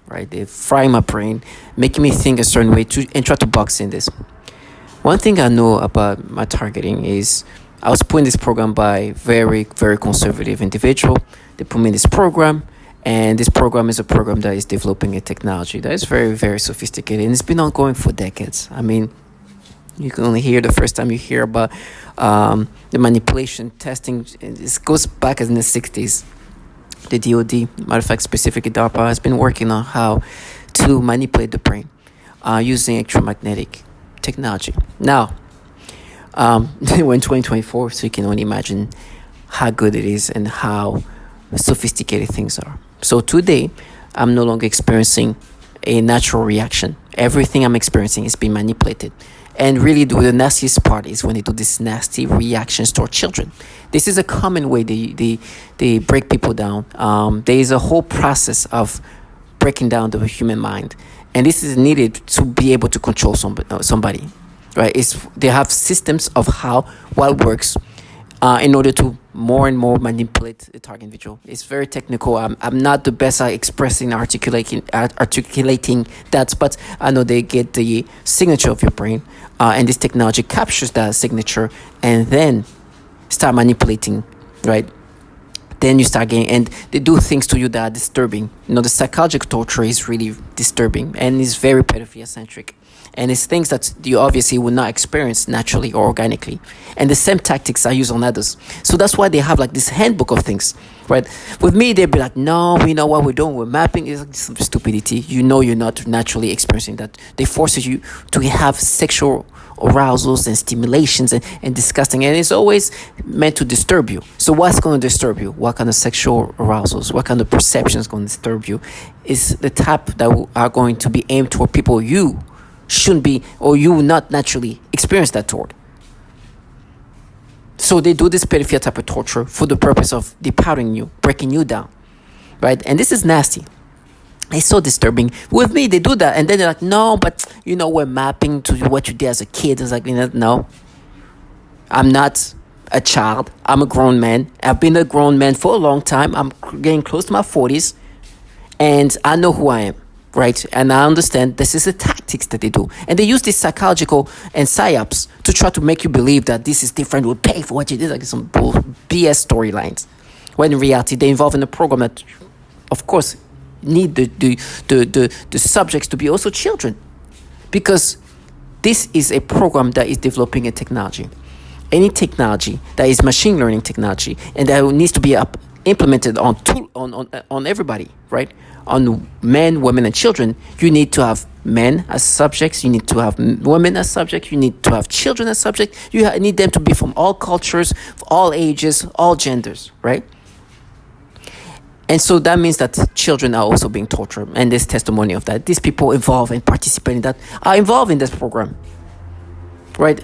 right? They fry my brain, making me think a certain way and try to box in this. One thing I know about my targeting is I was put in this program by very, very conservative individual. They put me in this program, and this program is a program that is developing a technology that is very, very sophisticated, and it's been ongoing for decades. I mean, you can only hear the first time you hear about the manipulation testing. This goes back in the 60s. The DoD, matter of fact, specifically DARPA, has been working on how to manipulate the brain using electromagnetic technology. Now, we're in 2024, so you can only imagine how good it is and how sophisticated things are. So today, I'm no longer experiencing a natural reaction. Everything I'm experiencing is being manipulated. And really, the nastiest part is when they do these nasty reactions toward children. This is a common way they break people down. There is a whole process of breaking down the human mind. And this is needed to be able to control somebody. Right? They have systems of what works in order to more and more manipulate the target individual. It's very technical. I'm not the best at expressing, articulating that, but I know they get the signature of your brain, and this technology captures that signature and then start manipulating, right? Then you start getting, and they do things to you that are disturbing. The psychological torture is really disturbing and is very pedophilia-centric. And it's things that you obviously will not experience naturally or organically. And the same tactics are used on others. So that's why they have like this handbook of things, right? With me, they'd be like, no, we know what we're doing. We're mapping. It's like some stupidity. You're not naturally experiencing that. They force you to have sexual arousals and stimulations and disgusting. And it's always meant to disturb you. So what's going to disturb you? What kind of sexual arousals? What kind of perceptions going to disturb you? Is the type that are going to be aimed toward people you shouldn't be, or you will not naturally experience that toward. So they do this pedophilia type of torture for the purpose of depowering you, breaking you down, right? And this is nasty. It's so disturbing. With me, they do that, and then they're like, no, but we're mapping to what you did as a kid. It's like, no, I'm not a child. I'm a grown man. I've been a grown man for a long time. I'm getting close to my 40s, and I know who I am. Right, and I understand this is the tactics that they do, and they use this psychological and psyops to try to make you believe that this is different. We'll pay for what you did, like some BS storylines. When in reality, they involve in a program that, of course, need the subjects to be also children, because this is a program that is developing a technology. Any technology that is machine learning technology and that needs to be implemented on everybody, right? On men, women, and children, you need to have men as subjects. You need to have women as subjects. You need to have children as subjects. You need them to be from all cultures, all ages, all genders, right? And so that means that children are also being tortured, and there's testimony of that. These people involved and participating in that are involved in this program, right?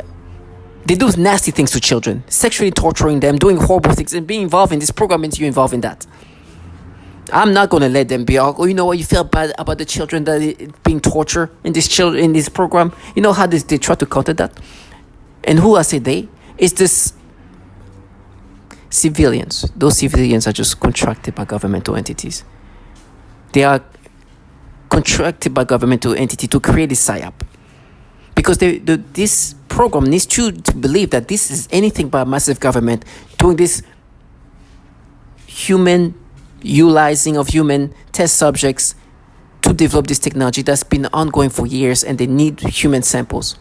They do nasty things to children, sexually torturing them, doing horrible things, and being involved in this program means you're involved in that. I'm not going to let them be, you know what, you feel bad about the children that are being tortured in this program. You know how they try to counter that? And who I say they? It's this civilians. Those civilians are just contracted by governmental entities. They are contracted by governmental entity to create a psyop. Because this program needs you to believe that this is anything but a massive government doing this human utilizing of human test subjects to develop this technology that's been ongoing for years, and they need human samples.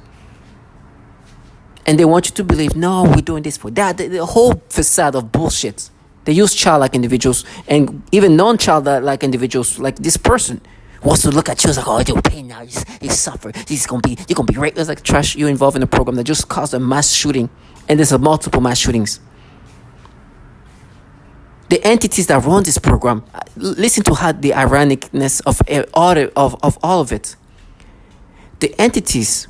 And they want you to believe, no, we're doing this for that. The whole facade of bullshit. They use childlike individuals and even non-childlike individuals, like this person wants to look at you as like, oh, you're pain now, you suffer, you're gonna be raped. It's like trash. You're involved in a program that just caused a mass shooting, and there's multiple mass shootings. The entities that run this program, listen to how the ironicness of all of it. The entities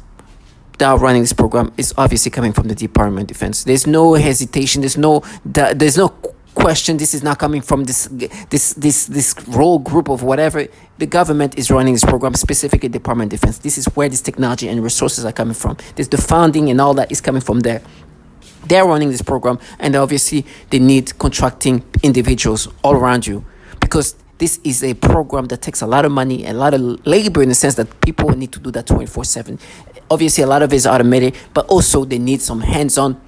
that are running this program is obviously coming from the Department of Defense. There's no hesitation. There's no question. This is not coming from this role group of whatever. The government is running this program, specifically Department of Defense. This is where this technology and resources are coming from. There's the funding and all that is coming from there. They're running this program, and obviously they need contracting individuals all around you, because This is a program that takes a lot of money and a lot of labor, in the sense that people need to do that 24/7. Obviously, a lot of it is automated, but also they need some hands-on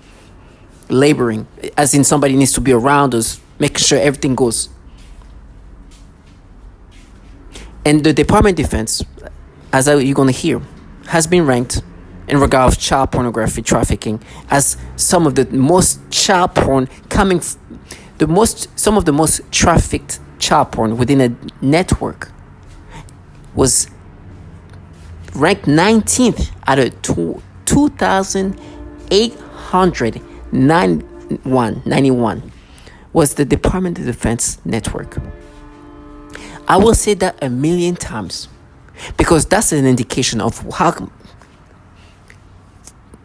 laboring, as in somebody needs to be around us, making sure everything goes. And the Department of Defense, as you're going to hear, has been ranked in regard of child pornography trafficking as some of the most child porn coming, some of the most trafficked child porn within a network was ranked 19th out of 2,891 was the Department of Defense network. I will say that a million times, because that's an indication of how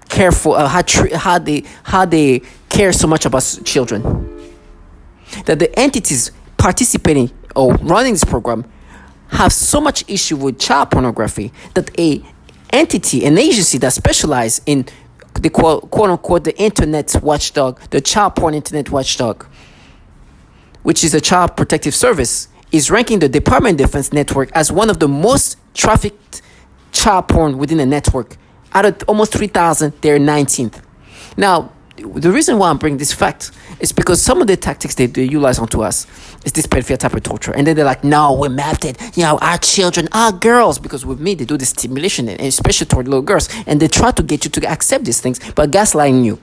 careful, how they care so much about children. That the entities participating or running this program have so much issue with child pornography that an agency that specializes in the quote unquote the internet watchdog, the child porn internet watchdog, which is a child protective service, is ranking the Department of Defense network as one of the most trafficked child porn within the network. Out of almost 3,000, they're 19th. Now, the reason why I'm bringing this fact is because some of the tactics they utilize onto us is this pedophilia type of torture. And then they're like, no, we mapped it. Our children are girls. Because with me, they do this stimulation, and especially toward little girls. And they try to get you to accept these things, but gaslighting you,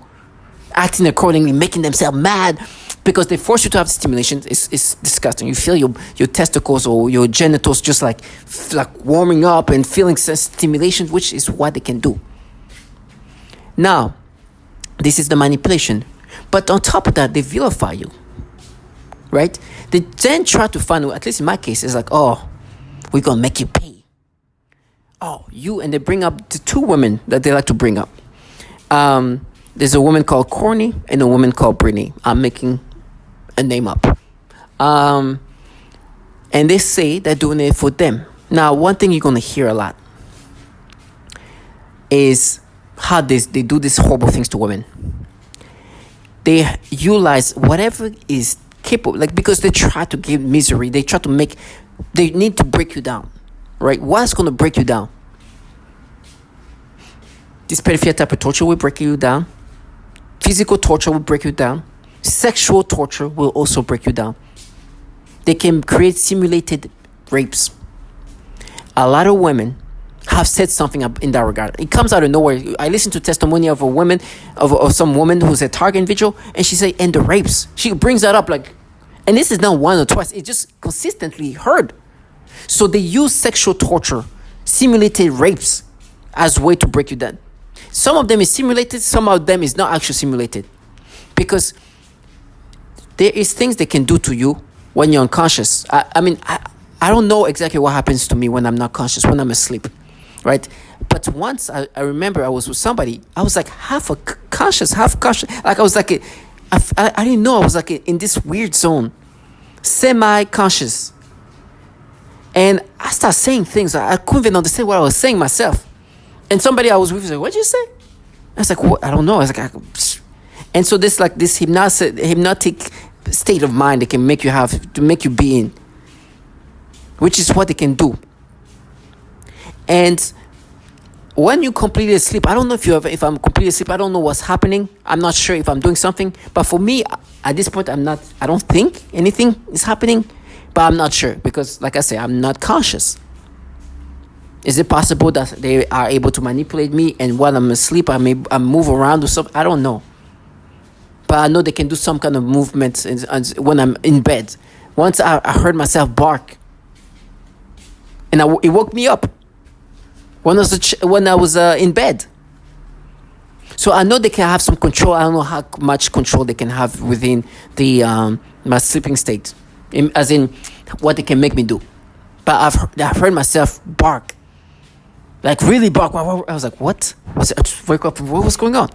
acting accordingly, making themselves mad, because they force you to have stimulation. It's disgusting. You feel your testicles or your genitals just like warming up and feeling stimulation, which is what they can do. Now, this is the manipulation. But on top of that, they vilify you, right? They then try to find, at least in my case, it's like, oh, we're going to make you pay. Oh, and they bring up the two women that they like to bring up. There's a woman called Corny and a woman called Brittany. I'm making a name up. And they say they're doing it for them. Now, one thing you're going to hear a lot is how they do these horrible things to women. They utilize whatever is capable, because they try to give misery. They need to break you down, right? What's going to break you down? This pedophilia type of torture will break you down. Physical torture will break you down. Sexual torture will also break you down. They can create simulated rapes. A lot of women have said something in that regard. It comes out of nowhere. I listened to testimony of a woman, of some woman who's a target individual, and she said, and the rapes. She brings that up and this is not one or twice. It's just consistently heard. So they use sexual torture, simulated rapes, as a way to break you down. Some of them is simulated, some of them is not actually simulated. Because there is things they can do to you when you're unconscious. I don't know exactly what happens to me when I'm not conscious, when I'm asleep, right? But once I remember I was with somebody, I was like half conscious. Like I was like, I didn't know I was like in this weird zone, semi-conscious. And I started saying things. I couldn't even understand what I was saying myself. And somebody I was with was like, what'd you say? I was like, what? I don't know. I was like, and so this hypnotic state of mind they can make you have, to make you be in, which is what they can do. And when you completely asleep, I don't know if I'm completely asleep, I don't know what's happening. I'm not sure if I'm doing something. But for me, at this point, I don't think anything is happening, but I'm not sure because, like I say, I'm not conscious. Is it possible that they are able to manipulate me and while I'm asleep, I move around or something? I don't know. But I know they can do some kind of movement when I'm in bed. Once I heard myself bark. And it woke me up when I was in bed. So I know they can have some control. I don't know how much control they can have within my sleeping state. As in what they can make me do. But I've heard myself bark. Like really bark. I was like, what? I just wake up. What was going on?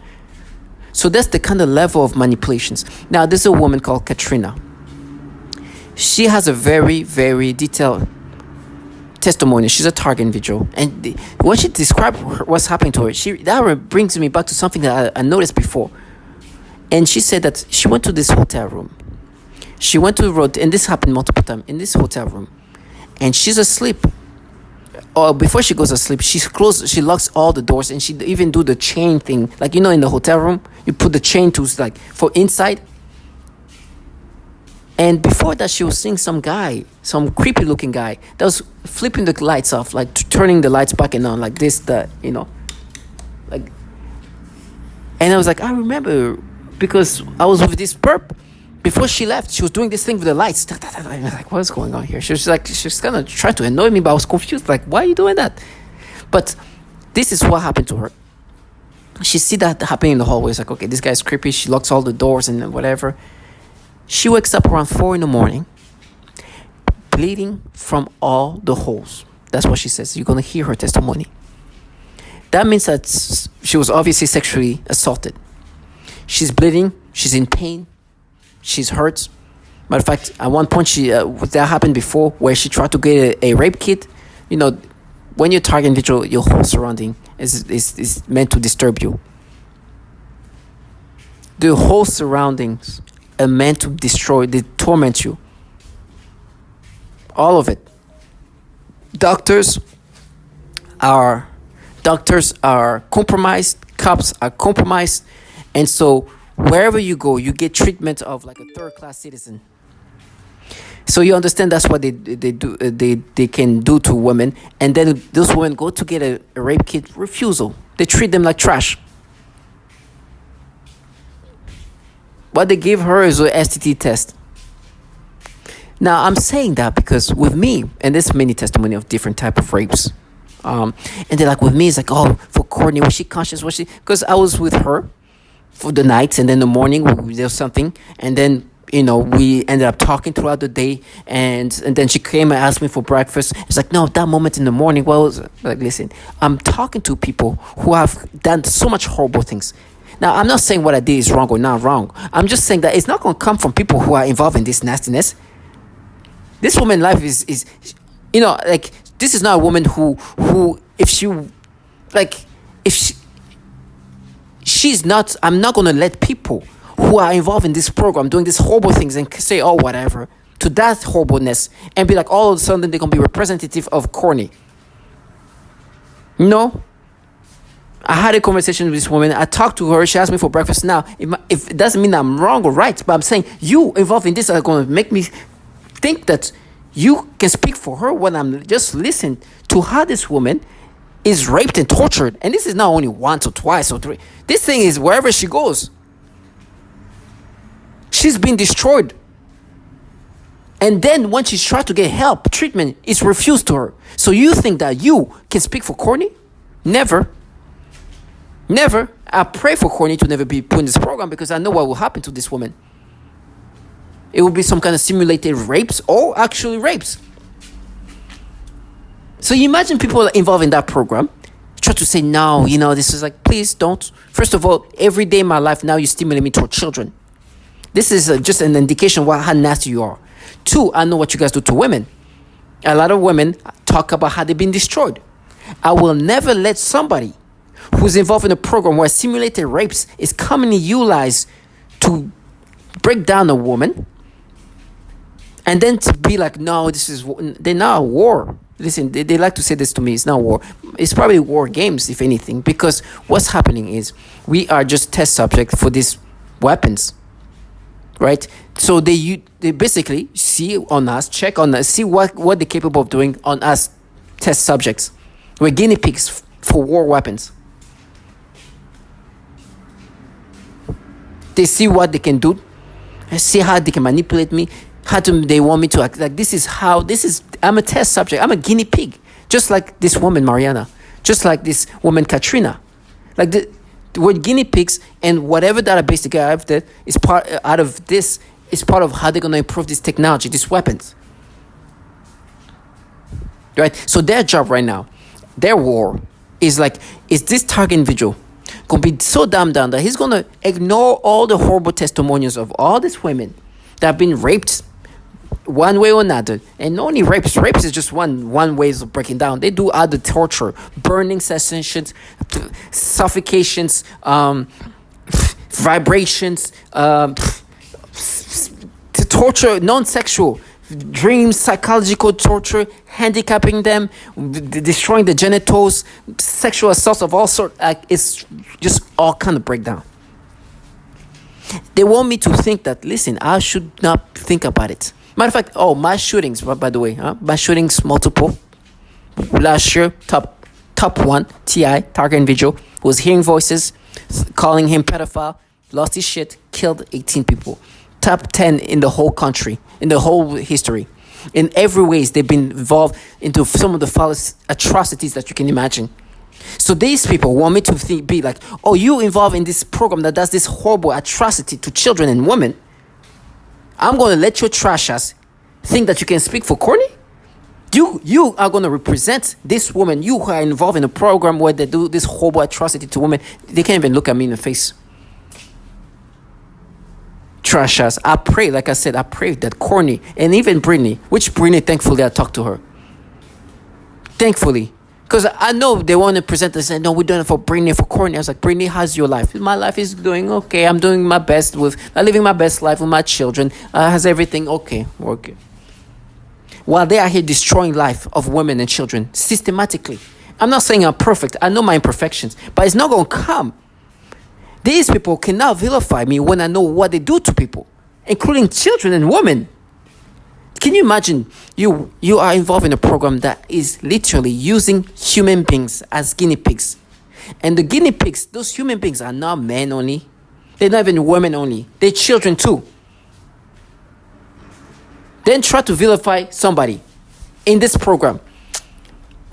So that's the kind of level of manipulations. Now, there's a woman called Katrina. She has a very, very detailed testimony. She's a target individual. And when she described what's happening to her, that brings me back to something that I noticed before. And she said that she went to this hotel room. She went to the road, and this happened multiple times in this hotel room, and she's asleep. Or before she goes to sleep, she locks all the doors, and she even do the chain thing, like in the hotel room, you put the chain to like for inside. And before that, she was seeing some creepy looking guy that was flipping the lights off, like turning the lights back and on, like this, like. And I was like, I remember, because I was with this perp. Before she left, she was doing this thing with the lights. I was like, what's going on here? She's kind of trying to annoy me, but I was confused. Like, why are you doing that? But this is what happened to her. She see that happening in the hallway. It's like, okay, this guy's creepy. She locks all the doors and whatever. She wakes up around 4 a.m, bleeding from all the holes. That's what she says. You're going to hear her testimony. That means that she was obviously sexually assaulted. She's bleeding. She's in pain. She's hurt. Matter of fact, at one point, that happened before, where she tried to get a rape kit. When you're targeting individual, your whole surrounding is meant to disturb you. The whole surroundings are meant to torment you. All of it. Doctors are compromised. Cops are compromised, and so wherever you go, you get treatment of like a third-class citizen. So you understand that's what they do. They can do to women, and then those women go to get a rape kit, refusal. They treat them like trash. What they give her is an STD test. Now I'm saying that because with me, and there's many testimony of different type of rapes, and they're like, with me, it's like, oh, for Courtney, was she conscious? Was she? Because I was with her for the night, and then the morning there was something, and then we ended up talking throughout the day, and then she came and asked me for breakfast. It's like, no, that moment in the morning, well, like, listen, I'm talking to people who have done so much horrible things. Now, I'm not saying what I did is wrong or not wrong. I'm just saying that it's not going to come from people who are involved in this nastiness. This woman's life is like, this is not a woman who she's not, I'm not going to let people who are involved in this program doing these horrible things and say, oh, whatever, to that horribleness, and be like, all of a sudden they're going to be representative of Courtney. No. I had a conversation with this woman. I talked to her. She asked me for breakfast. Now, if it doesn't mean I'm wrong or right, but I'm saying you involved in this are going to make me think that you can speak for her when I'm just listening to how this woman is raped and tortured. And this is not only once or twice or three. This thing is wherever she goes. She's been destroyed. And then when she's tried to get help, treatment is refused to her. So you think that you can speak for Courtney? Never. Never. I pray for Courtney to never be put in this program, because I know what will happen to this woman. It will be some kind of simulated rapes or actually rapes. So you imagine people involved in that program try to say, no, this is like, please don't. First of all, every day in my life now you stimulate me toward children. This is just an indication of how nasty you are. 2, I know what you guys do to women. A lot of women talk about how they've been destroyed. I will never let somebody who's involved in a program where simulated rapes is commonly utilized to break down a woman, and then to be like, no, they're not a war. Listen, they like to say this to me. It's not war. It's probably war games, if anything, because what's happening is we are just test subject for these weapons, right? So they basically see on us, check on us, see what they're capable of doing on us test subjects. We're guinea pigs for war weapons. They see what they can do, see how they can manipulate me, they want me to act. Like, I'm a test subject. I'm a guinea pig. Just like this woman, Mariana. Just like this woman, Katrina. Like, we're guinea pigs, and whatever database they get out of this is part of how they're going to improve this technology, these weapons. Right? So their job right now, their war, is this target individual going to be so dumbed down that he's going to ignore all the horrible testimonials of all these women that have been raped one way or another. And not only rapes is just one way of breaking down. They do other torture, burning sensations, suffocations, torture, non-sexual, dream psychological torture, handicapping them, destroying the genitals, sexual assaults of all sorts. It's just all kind of breakdown. They want me to think that, listen, I should not think about it. Matter of fact, my shootings, by the way, my shootings multiple. Last year, top one, T.I., target individual, was hearing voices, calling him pedophile, lost his shit, killed 18 people. Top 10 in the whole country, in the whole history. In every ways, they've been involved into some of the foulest atrocities that you can imagine. So these people want me to be like, oh, you involved in this program that does this horrible atrocity to children and women. I'm going to let your trash ass think that you can speak for Courtney? You are going to represent this woman. You are involved in a program where they do this horrible atrocity to women. They can't even look at me in the face. Trash ass. I pray, like I said, I pray that Courtney and even Brittany, which Brittany, thankfully, I talked to her. Thankfully. Because I know they want to present this and no, we're doing it for Brittany, for Courtney. I was like, Brittany, how's your life? My life is doing okay. I'm doing my best I'm living my best life with my children. Has everything okay? While they are here destroying life of women and children systematically. I'm not saying I'm perfect. I know my imperfections, but it's not going to come. These people cannot vilify me when I know what they do to people, including children and women. Can you imagine you are involved in a program that is literally using human beings as guinea pigs? And the guinea pigs, those human beings are not men only. They're not even women only. They're children too. Then try to vilify somebody in this program.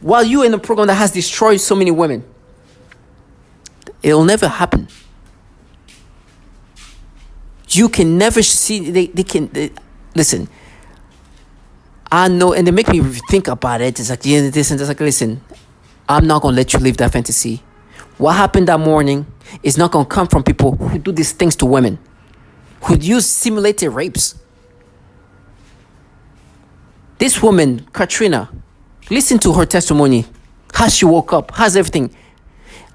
While you're in a program that has destroyed so many women. It'll never happen. You can never see, listen. I know, and they make me think about it. It's like, yeah, this and that's like, listen, I'm not going to let you live that fantasy. What happened that morning is not going to come from people who do these things to women, who use simulated rapes. This woman, Katrina, listen to her testimony. How she woke up, how's everything.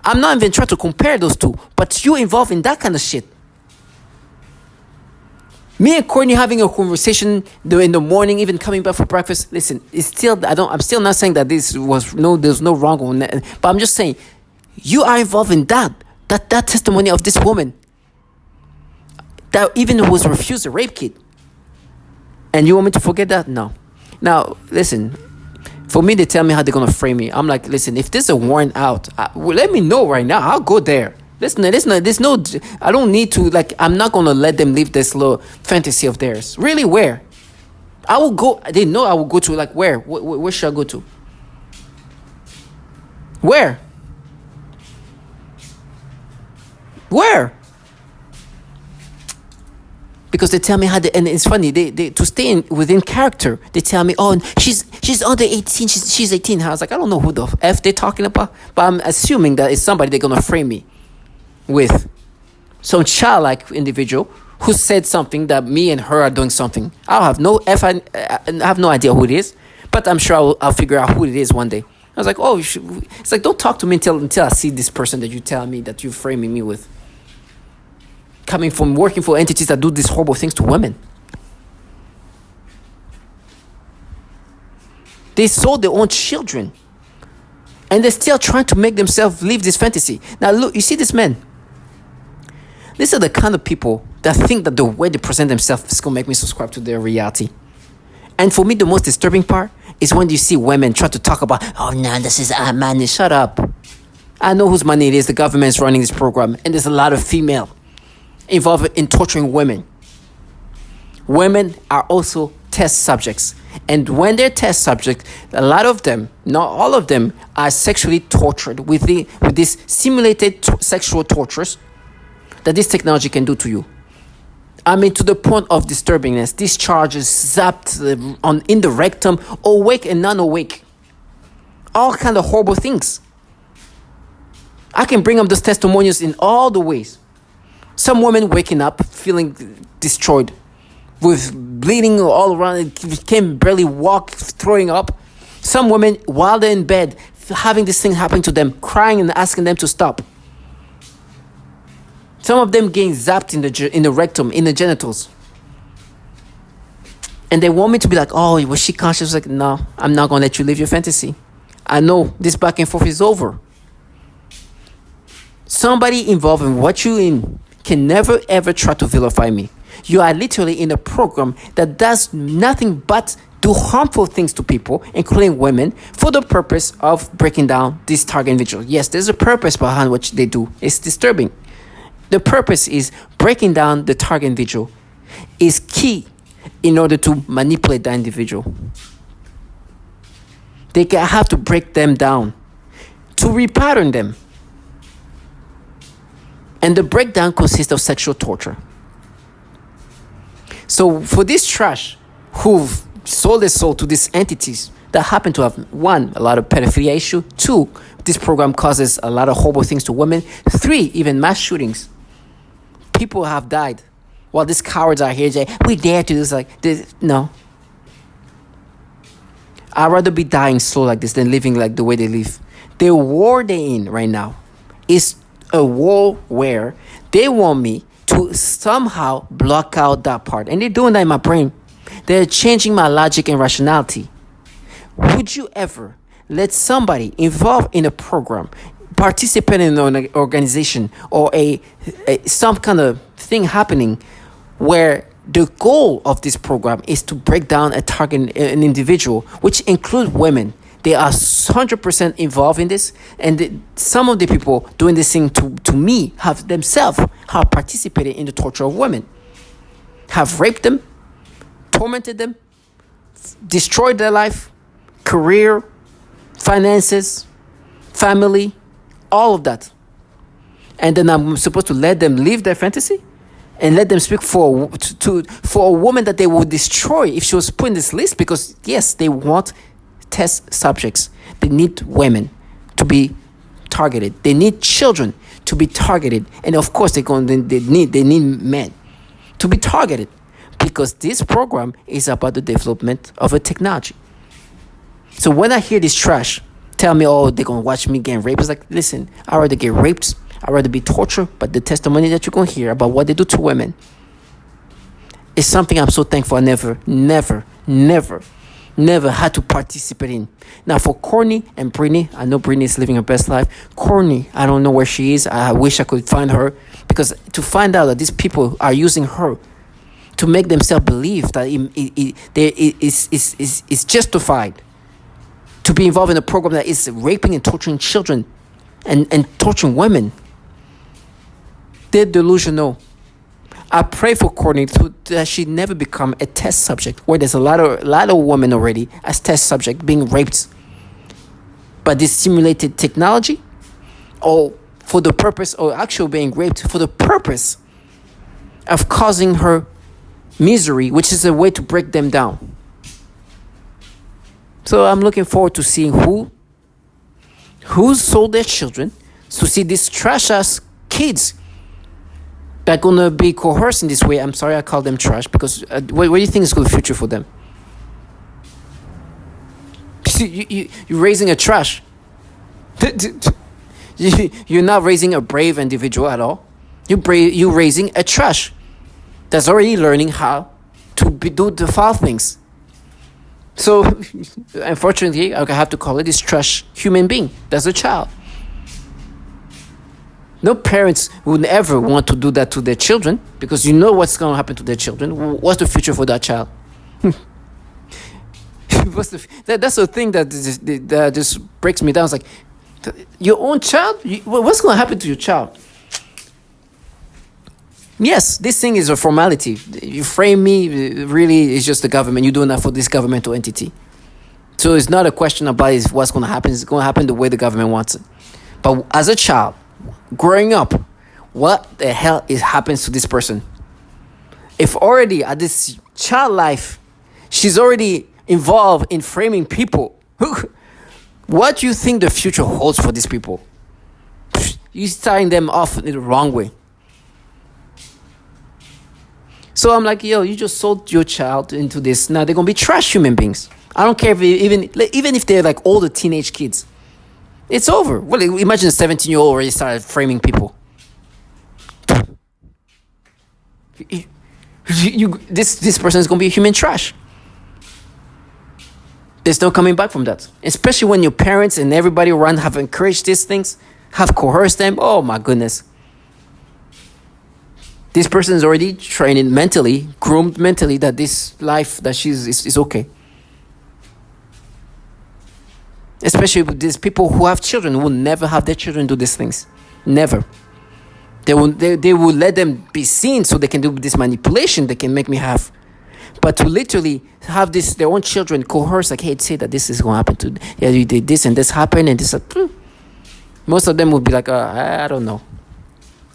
I'm not even trying to compare those two, but you involved in that kind of shit. Me and Courtney having a conversation in the morning, even coming back for breakfast. Listen, I'm still not saying that there's no wrong on that, but I'm just saying, you are involved in that testimony of this woman that even was refused a rape kit. And you want me to forget that? No. Now, listen, for me, they tell me how they're going to frame me. I'm like, listen, if there's a warrant out, let me know right now. I'll go there. Listen, there's no, I don't need to, I'm not going to let them live this little fantasy of theirs. Really, where? I will go, they know I will go to, where? Where should I go to? Where? Where? Because they tell me how and it's funny, they to stay within character, they tell me, oh, she's under 18, she's 18. I was like, I don't know who the F they're talking about, but I'm assuming that it's somebody they're going to frame me with. Some childlike individual who said something that me and her are doing something. I have no idea who it is, but I'm sure I'll figure out who it is one day. I was like, oh, it's like, don't talk to me until I see this person that you tell me that you're framing me with. Coming from working for entities that do these horrible things to women. They sold their own children. And they're still trying to make themselves live this fantasy. Now look, you see this man? These are the kind of people that think that the way they present themselves is going to make me subscribe to their reality. And for me, the most disturbing part is when you see women try to talk about, oh no, this is our money. Shut up. I know whose money it is. The government's running this program. And there's a lot of female involved in torturing women. Women are also test subjects. And when they're test subjects, a lot of them, not all of them, are sexually tortured with these simulated sexual tortures that this technology can do to you. I mean, to the point of disturbingness. These charges zapped in the rectum, awake and non-awake. All kind of horrible things. I can bring up those testimonials in all the ways. Some women waking up feeling destroyed, with bleeding all around, can barely walk, throwing up. Some women, while they're in bed, having this thing happen to them, crying and asking them to stop. Some of them getting zapped in the rectum, in the genitals. And they want me to be like, oh, was she conscious? Like, no, I'm not going to let you live your fantasy. I know this back and forth is over. Somebody involved in what you in can never ever try to vilify me. You are literally in a program that does nothing but do harmful things to people, including women, for the purpose of breaking down these target individuals. Yes, there's a purpose behind what they do. It's disturbing. The purpose is breaking down the target individual is key in order to manipulate that individual. They have to break them down to repattern them. And the breakdown consists of sexual torture. So for this trash who've sold their soul to these entities that happen to have, one, a lot of pedophilia issue, two, this program causes a lot of horrible things to women, three, even mass shootings. People have died while these cowards are here saying, we dare to do this. Like this. No. I'd rather be dying slow like this than living like the way they live. The war they're in right now is a war where they want me to somehow block out that part. And they're doing that in my brain. They're changing my logic and rationality. Would you ever let somebody involved in a program, participate in an organization or a some kind of thing happening where the goal of this program is to break down a target, an individual, which includes women? They are 100% involved in this, and some of the people doing this thing to me have themselves have participated in the torture of women, have raped them, tormented them, destroyed their life, career, finances, family, all of that. And then I'm supposed to let them live their fantasy and let them speak for a woman that they would destroy if she was put in this list, because yes, they want test subjects. They need women to be targeted. They need children to be targeted, and of course they need men to be targeted, because this program is about the development of a technology. So when I hear this trash tell me, oh, they're gonna watch me getting raped, it's like, listen, I'd rather get raped, I'd rather be tortured, but the testimony that you're gonna hear about what they do to women is something I'm so thankful I never had to participate in. Now for Courtney and Brittany, I know Brittany is living her best life. Courtney, I don't know where she is. I wish I could find her, because to find out that these people are using her to make themselves believe that it's justified to be involved in a program that is raping and torturing children and torturing women. They're delusional. I pray for Courtney that she never become a test subject where there's a lot of women already as test subject being raped by this simulated technology, or for the purpose, or actually being raped for the purpose of causing her misery, which is a way to break them down. So I'm looking forward to seeing who sold their children, to see these trash ass kids that are gonna be coerced in this way. I'm sorry I call them trash, because what do you think is good future for them? You're raising a trash. You're not raising a brave individual at all. You're raising a trash that's already learning how to do the foul things. So, unfortunately, I have to call it this trash human being. That's a child. No parents would ever want to do that to their children, because you know what's going to happen to their children. What's the future for that child? That's the thing that just breaks me down. It's like, your own child? What's going to happen to your child? Yes, this thing is a formality. You frame me, really, it's just the government. You're doing that for this governmental entity. So it's not a question about what's going to happen. It's going to happen the way the government wants it. But as a child, growing up, what the hell happens to this person? If already at this child life, she's already involved in framing people, what do you think the future holds for these people? You're starting them off in the wrong way. So I'm like, yo, you just sold your child into this. Now they're going to be trash human beings. I don't care if even if they're like older teenage kids. It's over. Well, imagine a 17-year-old already started framing people. This person is going to be human trash. There's no coming back from that. Especially when your parents and everybody around have encouraged these things, have coerced them. Oh my goodness. This person is already trained mentally, groomed mentally that this life that is okay. Especially with these people who have children, who will never have their children do these things. Never. They will let them be seen so they can do this manipulation they can make me have. But to literally have their own children coerce, like, hey, say that this is going to happen to, yeah, you did this and this happened and this. Most of them would be like, I don't know.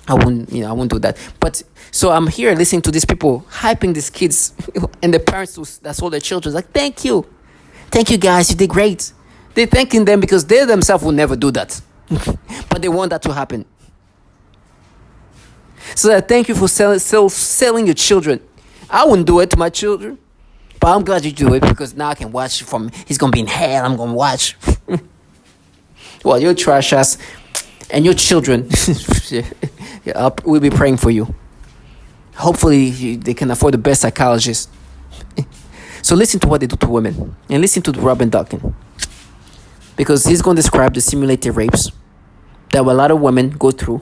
I won't do that. But so I'm here listening to these people hyping these kids and the parents that saw their children. Like, thank you guys, you did great. They're thanking them because they themselves will never do that. But they want that to happen. So that thank you for selling your children. I wouldn't do it to my children, but I'm glad you do it because now I can watch from. He's gonna be in hell. I'm gonna watch. Well, your trash ass and your children, we'll be praying for you. Hopefully, they can afford the best psychologist. So listen to what they do to women, and listen to Robin Duncan, because he's gonna describe the simulated rapes that a lot of women go through,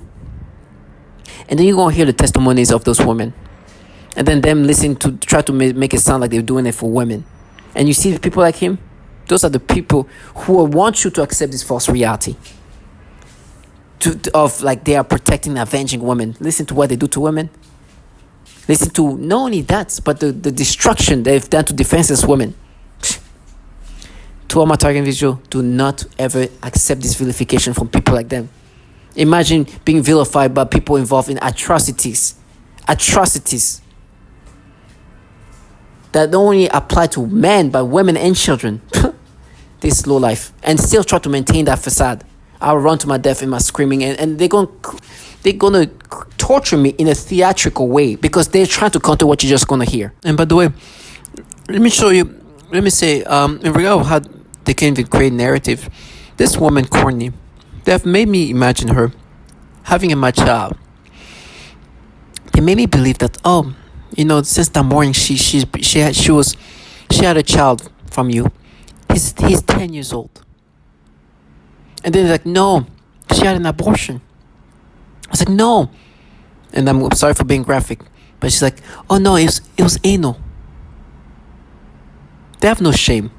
and then you're gonna hear the testimonies of those women. And then them listen to try to make it sound like they're doing it for women. And you see people like him, those are the people who want you to accept this false reality. Of like they are protecting, avenging women. Listen to what they do to women. Listen to not only that, but the destruction they've done to defenseless women. To all my target visual, do not ever accept this vilification from people like them. Imagine being vilified by people involved in atrocities. That don't only apply to men, but women and children. This low life. And still try to maintain that facade. I'll run to my death in my screaming. And they're going to torture me in a theatrical way because they're trying to counter what you're just going to hear. And by the way, let me say, in regard to how they can even create narrative, this woman, Courtney, they have made me imagine her having a child. They made me believe that, since that morning she had a child from you. He's 10 years old. And then they're like, no, she had an abortion. I was like, no. And I'm sorry for being graphic, but she's like, oh no, it was anal. They have no shame.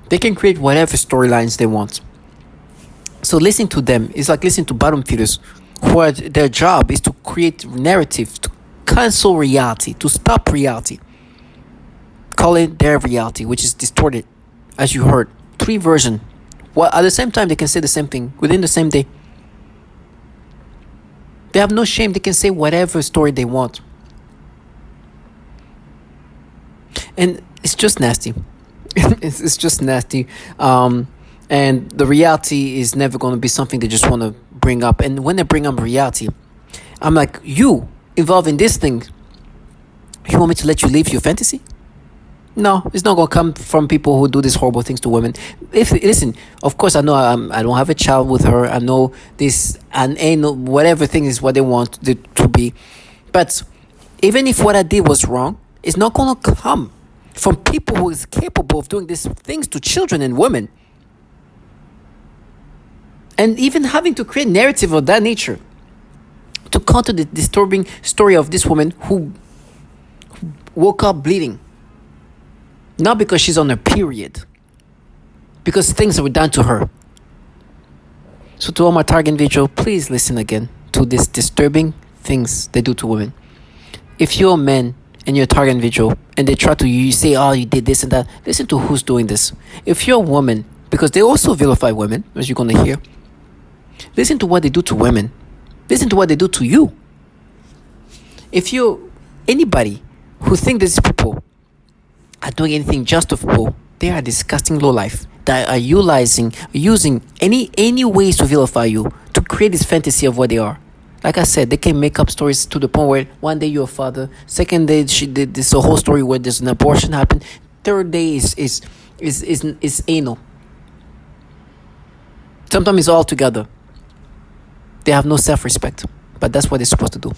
They can create whatever storylines they want. So listening to them is like listening to bottom feeders who their job is to create narrative, to cancel reality, to stop reality. Call it their reality, which is distorted, as you heard. 3 versions. Well, at the same time, they can say the same thing within the same day. They have no shame. They can say whatever story they want. And it's just nasty. It's just nasty. And the reality is never going to be something they just want to bring up. And when they bring up reality, I'm like, you involved in this thing, you want me to let you live your fantasy? No, it's not going to come from people who do these horrible things to women. Listen, of course, I know I don't have a child with her. I know this and ain't whatever thing is what they want to be. But even if what I did was wrong, it's not going to come from people who is capable of doing these things to children and women. And even having to create narrative of that nature to counter the disturbing story of this woman who woke up bleeding. Not because she's on her period. Because things were done to her. So to all my target individual, please listen again to these disturbing things they do to women. If you're a man and you're a target individual and they try to you say, oh, you did this and that, listen to who's doing this. If you're a woman, because they also vilify women, as you're going to hear, listen to what they do to women. Listen to what they do to you. If you're anybody who think these people are doing anything justifiable, they are disgusting low life that are using any ways to vilify you to create this fantasy of what they are. Like I said, they can make up stories to the point where one day you're a father, second day she did this a whole story where there's an abortion happened, third day is anal. Sometimes it's all together. They have no self-respect, but that's what they're supposed to do.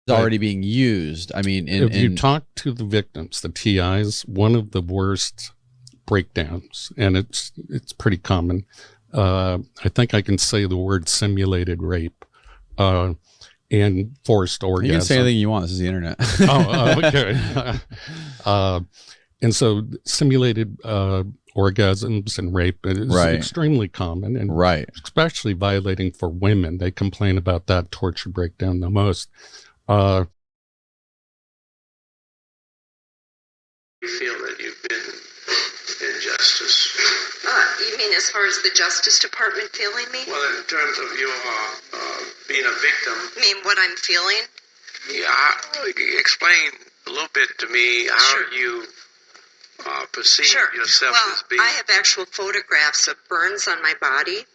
already being used. I mean, if you talk to the victims, the TIs, one of the worst breakdowns, and it's pretty common. I think I can say the word simulated rape and forced orgasm. You can say anything you want. This is the internet. Okay. And so simulated orgasms and rape is extremely common, and especially violating for women. They complain about that torture breakdown the most. You feel that you've been injustice? You mean as far as the Justice Department feeling me? Well, in terms of your being a victim. You mean what I'm feeling? Yeah, explain a little bit to me how you perceive yourself as being. I have actual photographs of burns on my body.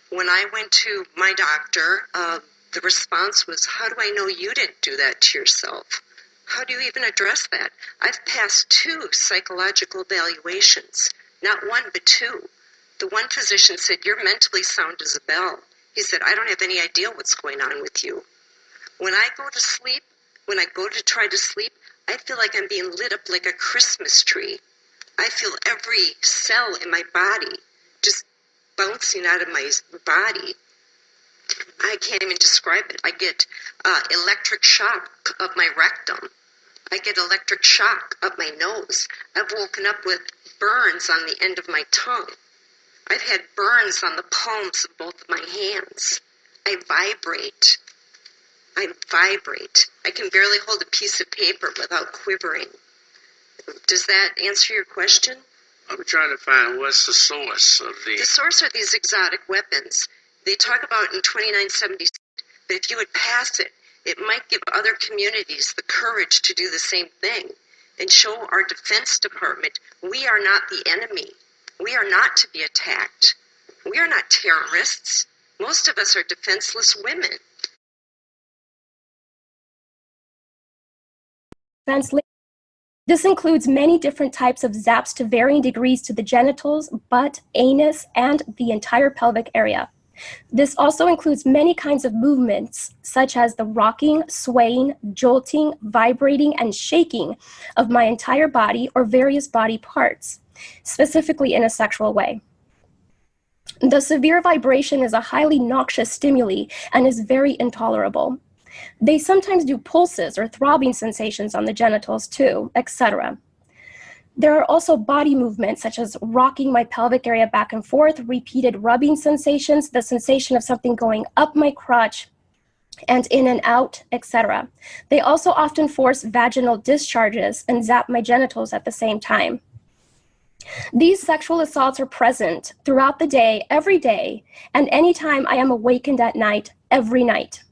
When I went to my doctor, the response was, "How do I know you didn't do that to yourself? How do you even address that?" I've passed 2 psychological evaluations, not 1 but 2. The one physician said, "You're mentally sound as a bell." He said, "I don't have any idea what's going on with you." When I go to sleep, when I go to try to sleep, I feel like I'm being lit up like a Christmas tree. I feel every cell in my body just bouncing out of my body. I can't even describe it. I get electric shock of my rectum. I get electric shock up my nose. I've woken up with burns on the end of my tongue. I've had burns on the palms of both of my hands. I vibrate. I can barely hold a piece of paper without quivering. Does that answer your question? I'm trying to find what's the source of the... The source are these exotic weapons. They talk about in 2976, but if you would pass it, it might give other communities the courage to do the same thing and show our Defense Department we are not the enemy. We are not to be attacked. We are not terrorists. Most of us are defenseless women. This includes many different types of zaps to varying degrees to the genitals, butt, anus, and the entire pelvic area. This also includes many kinds of movements, such as the rocking, swaying, jolting, vibrating, and shaking of my entire body or various body parts, specifically in a sexual way. The severe vibration is a highly noxious stimuli and is very intolerable. They sometimes do pulses or throbbing sensations on the genitals too, etc. There are also body movements such as rocking my pelvic area back and forth, repeated rubbing sensations, the sensation of something going up my crotch and in and out, etc. They also often force vaginal discharges and zap my genitals at the same time. These sexual assaults are present throughout the day, every day, and anytime I am awakened at night, every night.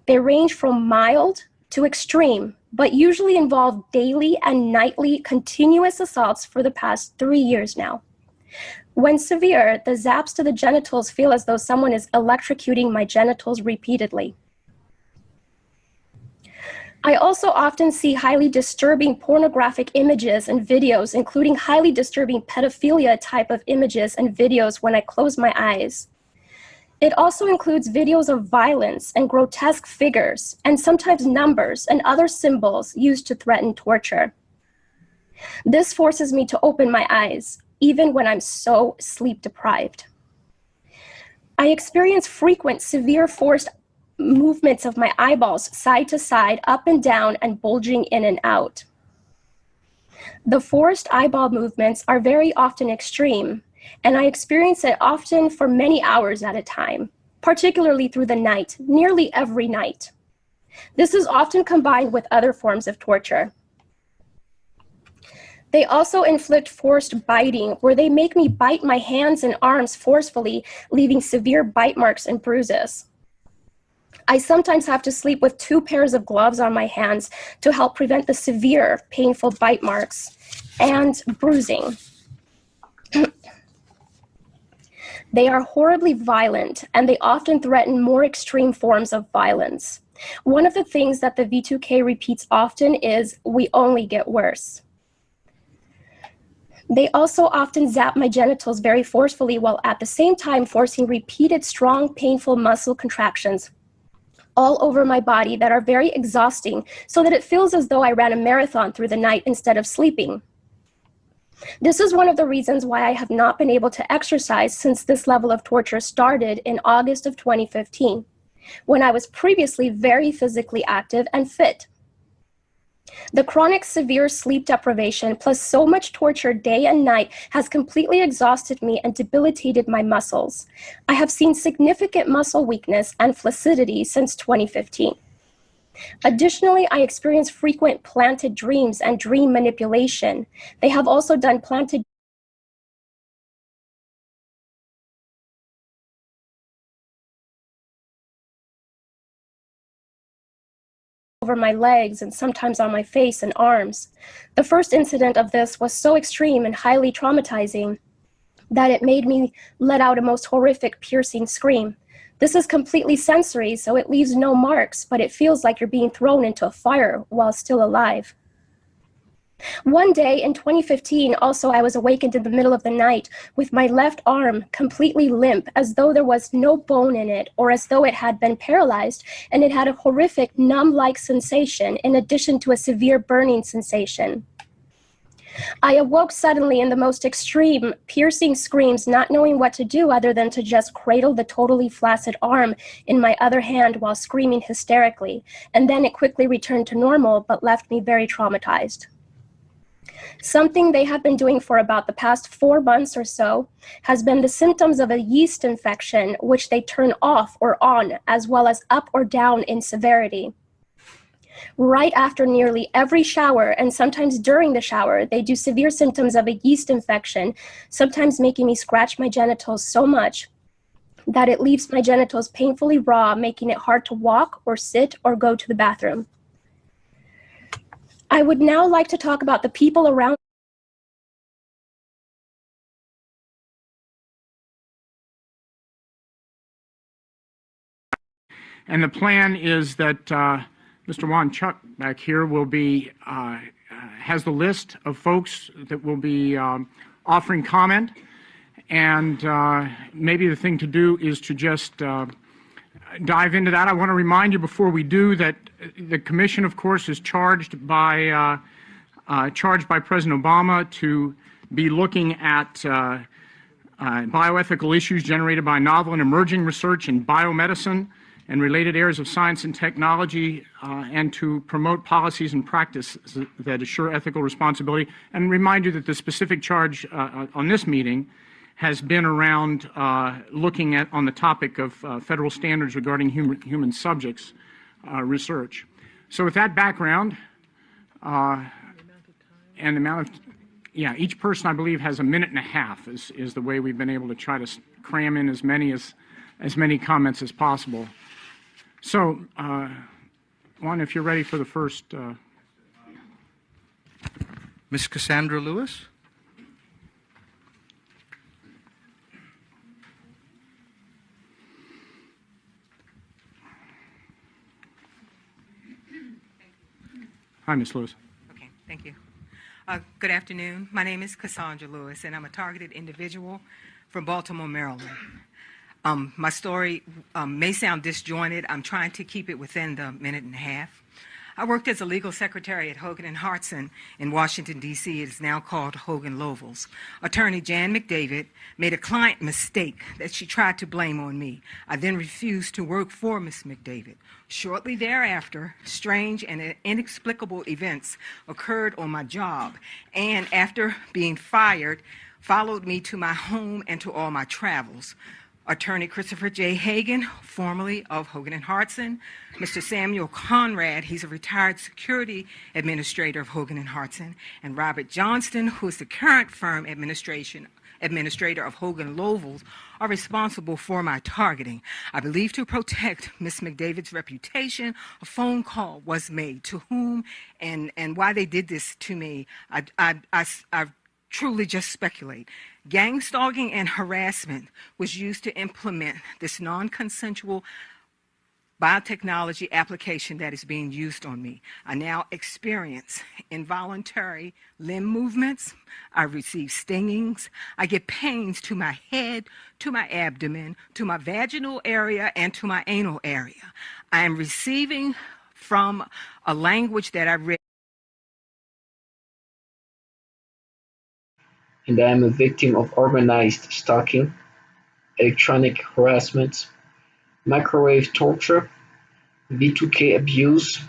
They range from mild to extreme, but usually involve daily and nightly continuous assaults for the past 3 years now. When severe, the zaps to the genitals feel as though someone is electrocuting my genitals repeatedly. I also often see highly disturbing pornographic images and videos, including highly disturbing pedophilia type of images and videos when I close my eyes. It also includes videos of violence and grotesque figures, and sometimes numbers and other symbols used to threaten torture. This forces me to open my eyes, even when I'm so sleep deprived. I experience frequent, severe forced movements of my eyeballs side to side, up and down, and bulging in and out. The forced eyeball movements are very often extreme, and I experience it often for many hours at a time, particularly through the night, nearly every night. This is often combined with other forms of torture. They also inflict forced biting, where they make me bite my hands and arms forcefully, leaving severe bite marks and bruises. I sometimes have to sleep with 2 pairs of gloves on my hands to help prevent the severe, painful bite marks and bruising. They are horribly violent, and they often threaten more extreme forms of violence. One of the things that the V2K repeats often is, "We only get worse." They also often zap my genitals very forcefully while at the same time forcing repeated strong, painful muscle contractions, all over my body that are very exhausting, so that it feels as though I ran a marathon through the night instead of sleeping. This is one of the reasons why I have not been able to exercise since this level of torture started in August of 2015, when I was previously very physically active and fit. The chronic severe sleep deprivation plus so much torture day and night has completely exhausted me and debilitated my muscles. I have seen significant muscle weakness and flaccidity since 2015. Additionally, I experience frequent planted dreams and dream manipulation. They have also done planted over my legs and sometimes on my face and arms. The first incident of this was so extreme and highly traumatizing that it made me let out a most horrific piercing scream. This is completely sensory, so it leaves no marks, but it feels like you're being thrown into a fire while still alive. One day in 2015, also, I was awakened in the middle of the night with my left arm completely limp, as though there was no bone in it, or as though it had been paralyzed, and it had a horrific numb-like sensation in addition to a severe burning sensation. I awoke suddenly in the most extreme, piercing screams, not knowing what to do other than to just cradle the totally flaccid arm in my other hand while screaming hysterically, and then it quickly returned to normal, but left me very traumatized. Something they have been doing for about the past 4 months or so has been the symptoms of a yeast infection, which they turn off or on, as well as up or down in severity. Right after nearly every shower, and sometimes during the shower, they do severe symptoms of a yeast infection, sometimes making me scratch my genitals so much that it leaves my genitals painfully raw, making it hard to walk or sit or go to the bathroom. I would now like to talk about the people around. And the plan is that Mr. Juan Chuck back here will be, has the list of folks that will be offering comment. And maybe the thing to do is to just dive into that. I want to remind you before we do that the commission, of course, is charged by President Obama to be looking at bioethical issues generated by novel and emerging research in biomedicine and related areas of science and technology, and to promote policies and practices that assure ethical responsibility. And remind you that the specific charge on this meeting has been around looking at on the topic of federal standards regarding human subjects research. So with that background and the amount of, each person I believe has a minute and a half is the way we've been able to try to cram in as many comments as possible. So, Juan, if you're ready for the first. Ms. Cassandra Lewis. Hi, Ms. Lewis. Okay, thank you. Good afternoon. My name is Cassandra Lewis, and I'm a targeted individual from Baltimore, Maryland. My story may sound disjointed. I'm trying to keep it within the minute and a half. I worked as a legal secretary at Hogan & Hartson in Washington, D.C. It is now called Hogan Lovells. Attorney Jan McDavid made a client mistake that she tried to blame on me. I then refused to work for Ms. McDavid. Shortly thereafter, strange and inexplicable events occurred on my job, and after being fired, followed me to my home and to all my travels. Attorney Christopher J. Hagan, formerly of Hogan & Hartson, Mr. Samuel Conrad, he's a retired security administrator of Hogan & Hartson, and Robert Johnston, who is the current firm administrator of Hogan Lovells, are responsible for my targeting. I believe to protect Ms. McDavid's reputation, a phone call was made. To whom and why they did this to me, I truly just speculate. Gang stalking and harassment was used to implement this non-consensual biotechnology application that is being used on me. I now experience involuntary limb movements. I receive stingings. I get pains to my head, to my abdomen, to my vaginal area, and to my anal area. I am receiving from a language that I read. And I am a victim of organized stalking, electronic harassment, microwave torture, V2K abuse,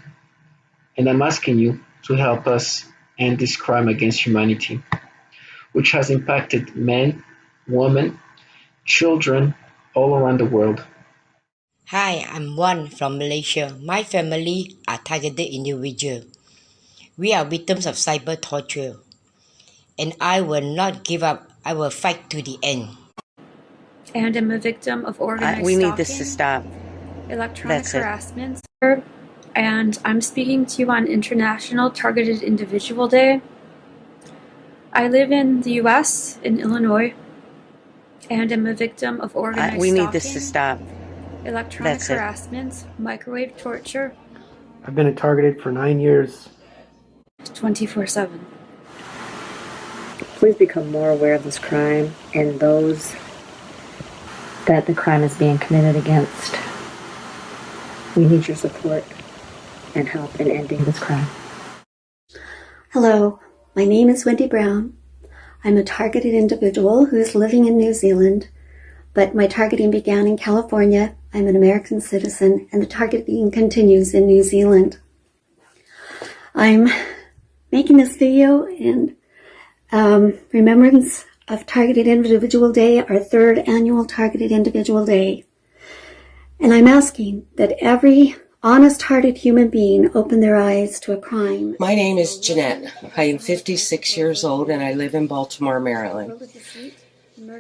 and I'm asking you to help us end this crime against humanity, which has impacted men, women, children all around the world. Hi, I'm Wan from Malaysia. My family are targeted individuals. We are victims of cyber torture. And I will not give up. I will fight to the end. And I'm a victim of organized We stalking, need this to stop. electronic That's it. harassment. And I'm speaking to you on International Targeted Individual Day. I live in the US, in Illinois, and I'm a victim of organized We stalking, need this to stop. electronic That's it. harassment, microwave torture, I've been targeted for 9 years. 24/7. Please become more aware of this crime and those that the crime is being committed against. We need your support and help in ending this crime. Hello, my name is Wendy Brown. I'm a targeted individual who is living in New Zealand, but my targeting began in California. I'm an American citizen, and the targeting continues in New Zealand. I'm making this video in remembrance of Targeted Individual Day, our third annual Targeted Individual Day. And I'm asking that every honest-hearted human being open their eyes to a crime. My name is Jeanette. I am 56 years old and I live in Baltimore, Maryland.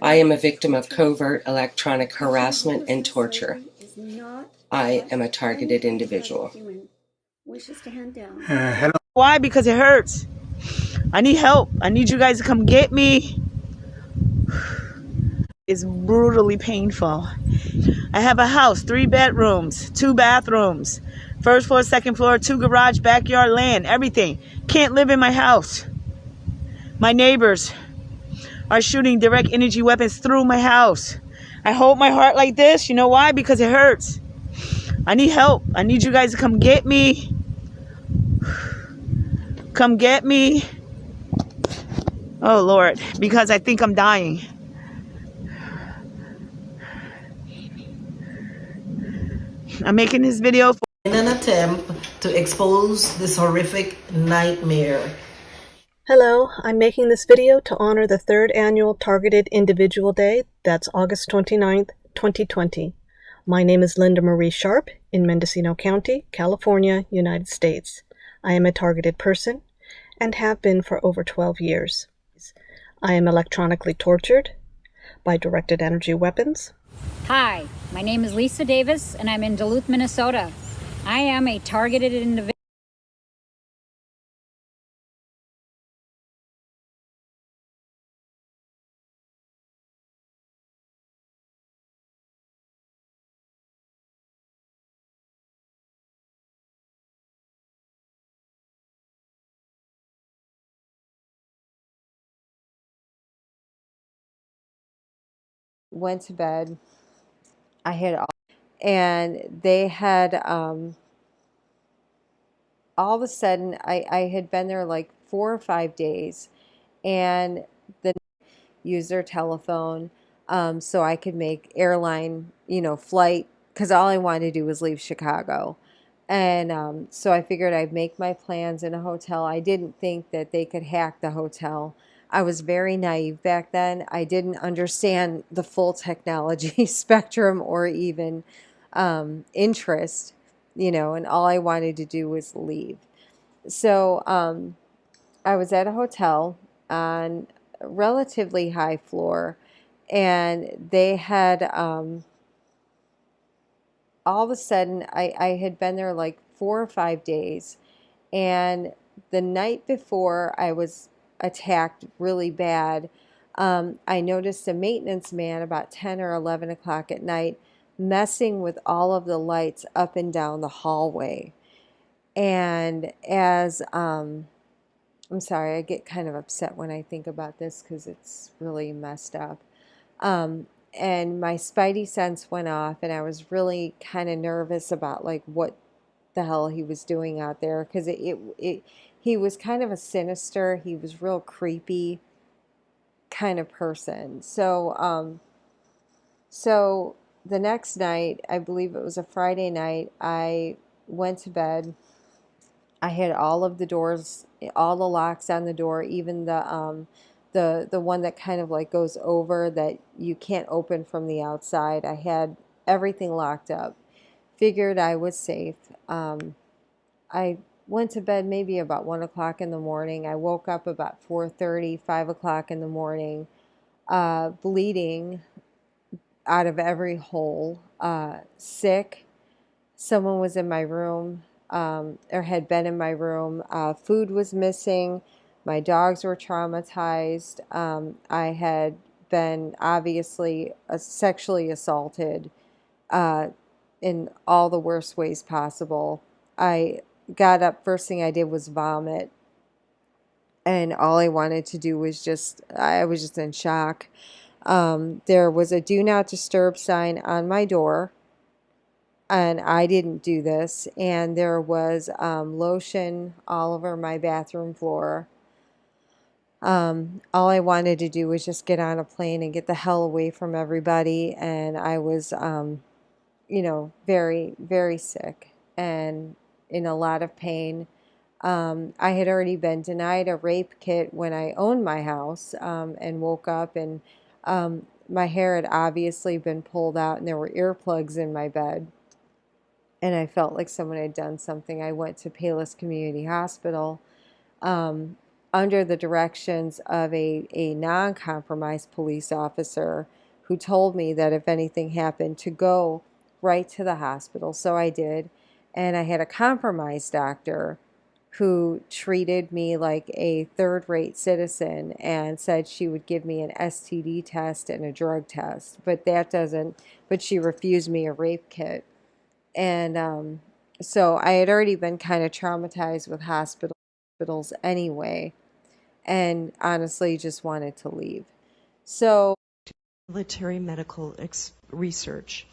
I am a victim of covert electronic harassment and torture. I am a targeted individual. Hello. Why? Because it hurts. I need help. I need you guys to come get me. It's brutally painful. I have a house, 3 bedrooms, 2 bathrooms, first floor, second floor, 2 garage, backyard, land, everything. Can't live in my house. My neighbors are shooting direct energy weapons through my house. I hold my heart like this. You know why? Because it hurts. I need help. I need you guys to come get me. Come get me. Oh, Lord, because I think I'm dying. I'm making this video in an attempt to expose this horrific nightmare. Hello, I'm making this video to honor the 3rd annual Targeted Individual Day. That's August 29th, 2020. My name is Linda Marie Sharp in Mendocino County, California, United States. I am a targeted person and have been for over 12 years. I am electronically tortured by directed energy weapons. Hi, my name is Lisa Davis and I'm in Duluth, Minnesota. I am a targeted individual. Went to bed. I had all, and they had all of a sudden I had been there like 4 or 5 days, and the use their telephone so I could make airline flight, because all I wanted to do was leave Chicago. And so I figured I'd make my plans in a hotel. I didn't think that they could hack the hotel. I was very naive back then. I didn't understand the full technology spectrum or even interest, and all I wanted to do was leave. So I was at a hotel on a relatively high floor, and they had all of a sudden I had been there like 4 or 5 days, and the night before I was attacked really bad, I noticed a maintenance man about 10 or 11 o'clock at night messing with all of the lights up and down the hallway. And as, I'm sorry, I get kind of upset when I think about this because it's really messed up. And my spidey sense went off, and I was really kind of nervous about like what the hell he was doing out there, because he was kind of a sinister, he was real creepy kind of person. So so the next night, I believe it was a Friday night, I went to bed. I had all of the doors, all the locks on the door, even the one that kind of like goes over that you can't open from the outside. I had everything locked up. Figured I was safe. I went to bed maybe about 1 o'clock in the morning. I woke up about 4:30, 5 o'clock in the morning, bleeding out of every hole, sick. Someone was in my room, or had been in my room. Food was missing. My dogs were traumatized. I had been obviously sexually assaulted in all the worst ways possible. I got up, first thing I did was vomit. And all I wanted to do was I was just in shock. There was a do not disturb sign on my door, and I didn't do this. And there was lotion all over my bathroom floor. All I wanted to do was just get on a plane and get the hell away from everybody. And I was, very, very sick and in a lot of pain. I had already been denied a rape kit when I owned my house, and woke up, and my hair had obviously been pulled out, and there were earplugs in my bed. And I felt like someone had done something. I went to Palos Community Hospital, under the directions of a non-compromised police officer who told me that if anything happened, to go right to the hospital. So I did. And I had a compromised doctor who treated me like a third-rate citizen and said she would give me an STD test and a drug test. But she refused me a rape kit. And so I had already been kind of traumatized with hospitals anyway, and honestly just wanted to leave. So military medical research.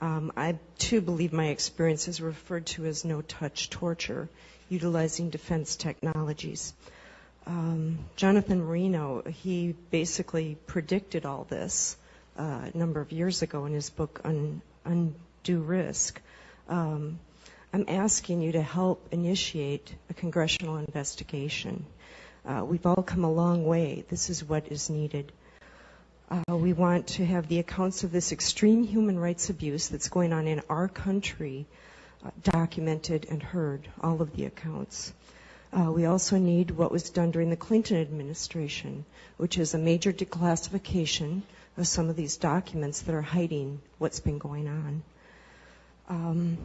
I too believe my experience is referred to as no-touch torture, utilizing defense technologies. Jonathan Marino, he basically predicted all this a number of years ago in his book Undue Risk. I'm asking you to help initiate a congressional investigation. We've all come a long way. This is what is needed. We want to have the accounts of this extreme human rights abuse that's going on in our country documented and heard, all of the accounts. We also need what was done during the Clinton administration, which is a major declassification of some of these documents that are hiding what's been going on.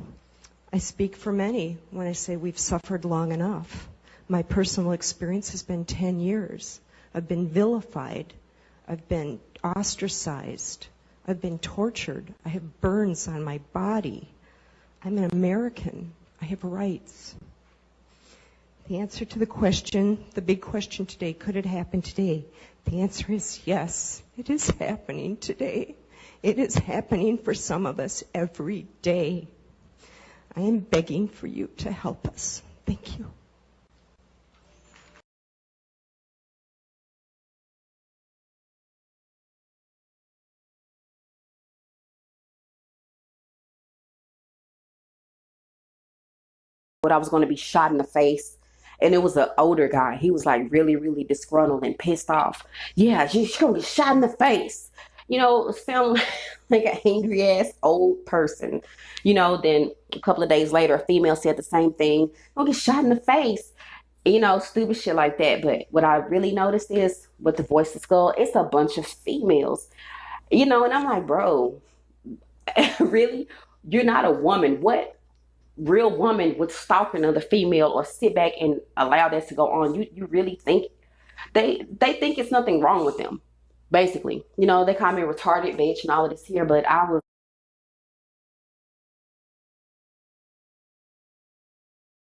I speak for many when I say we've suffered long enough. My personal experience has been 10 years. I've been vilified. I've been ostracized. I've been tortured. I have burns on my body. I'm an American. I have rights. The answer to the question, the big question today, could it happen today? The answer is yes, it is happening today. It is happening for some of us every day. I am begging for you to help us. Thank you. I was going to be shot in the face. And it was an older guy. He was like really, really disgruntled and pissed off. Yeah, you're going to be shot in the face. Sound like an angry ass old person. Then a couple of days later, a female said the same thing. Don't get shot in the face. Stupid shit like that. But what I really noticed is with the Voice of Skull, it's a bunch of females. And I'm like, bro, really? You're not a woman. What real woman would stalk another female or sit back and allow that to go on? You really think they think it's nothing wrong with them, basically. They call me a retarded bitch and all of this here, but I was